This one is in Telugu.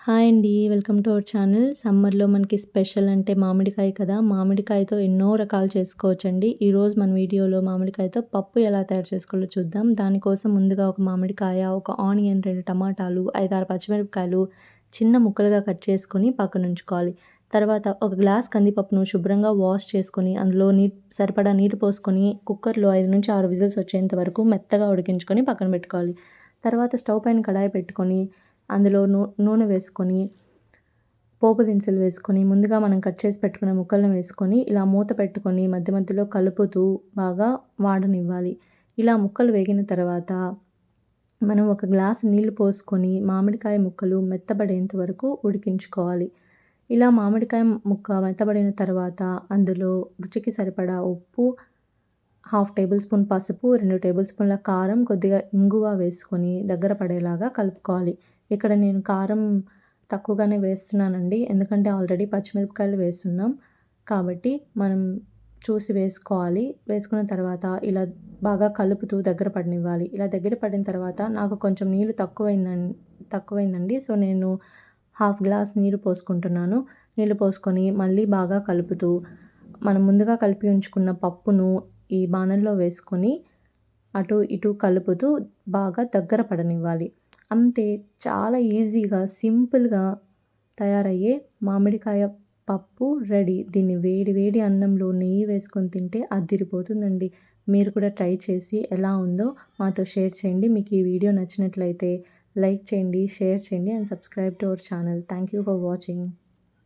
హాయ్ అండి. Welcome to our channel. సమ్మర్‌లో మనకి స్పెషల్ అంటే మామిడికాయ కదా! మామిడికాయతో ఎన్నో రకాలు చేసుకోవచ్చండి. ఈరోజు మన వీడియోలో మామిడికాయతో పప్పు ఎలా తయారు చేసుకోవాలో చూద్దాం. దానికోసం ముందుగా ఒక మామిడికాయ, ఒక ఆనియన్, 2 టమాటాలు, 5, 6 పచ్చిమిరపకాయలు చిన్న ముక్కలుగా కట్ చేసుకొని పక్కనుంచుకోవాలి. తర్వాత ఒక గ్లాస్ కందిపప్పును శుభ్రంగా వాష్ చేసుకొని, అందులో సరిపడా నీళ్ళు పోసుకొని కుక్కర్‌లో 5-6 విజిల్స్ వచ్చేంత వరకు మెత్తగా ఉడికించుకొని పక్కన పెట్టుకోవాలి. తర్వాత స్టవ్ పైన కడాయి పెట్టుకొని అందులో నూనె వేసుకొని, పోపు దినుసులు వేసుకొని, ముందుగా మనం కట్ చేసి పెట్టుకున్న ముక్కలను వేసుకొని, ఇలా మూత పెట్టుకొని మధ్య మధ్యలో కలుపుతూ బాగా వాడనివ్వాలి. ఇలా ముక్కలు వేగిన తర్వాత మనం ఒక గ్లాసు నీళ్లు పోసుకొని మామిడికాయ ముక్కలు మెత్తబడేంత వరకు ఉడికించుకోవాలి. ఇలా మామిడికాయ ముక్క మెత్తబడిన తర్వాత అందులో రుచికి సరిపడా ఉప్పు, 1/2 టేబుల్ స్పూన్ పసుపు, 2 టేబుల్ స్పూన్ల కారం, కొద్దిగా ఇంగువ వేసుకొని దగ్గర పడేలాగా కలుపుకోవాలి. ఇక్కడ నేను కారం తక్కువగానే వేస్తున్నానండి. ఎందుకంటే ఆల్రెడీ పచ్చిమిరపకాయలు వేస్తున్నాం. కాబట్టి మనం చూసి వేసుకోవాలి. వేసుకున్న తర్వాత ఇలా బాగా కలుపుతూ దగ్గర పడనివ్వాలి. ఇలా దగ్గర పడిన తర్వాత నాకు కొంచెం నీళ్ళు తక్కువైందండి. సో, నేను 1/2 గ్లాస్ నీళ్ళు పోసుకుంటున్నాను. నీళ్ళు పోసుకొని మళ్ళీ బాగా కలుపుతూ మనం ముందుగా కలిపి ఉంచుకున్న పప్పును ఈ బాణంలో వేసుకొని అటు ఇటు కలుపుతూ బాగా దగ్గర పడనివ్వాలి. అంతే, చాలా ఈజీగా సింపుల్‌గా తయారయ్యే మామిడికాయ పప్పు రెడీ. దీన్ని వేడి వేడి అన్నంలో నెయ్యి వేసుకొని తింటే అద్దిరిపోతుందండి. మీరు కూడా ట్రై చేసి ఎలా ఉందో మాతో షేర్ చేయండి. మీకు ఈ వీడియో నచ్చినట్లయితే లైక్ చేయండి, షేర్ చేయండి and subscribe to our channel. Thank you for watching.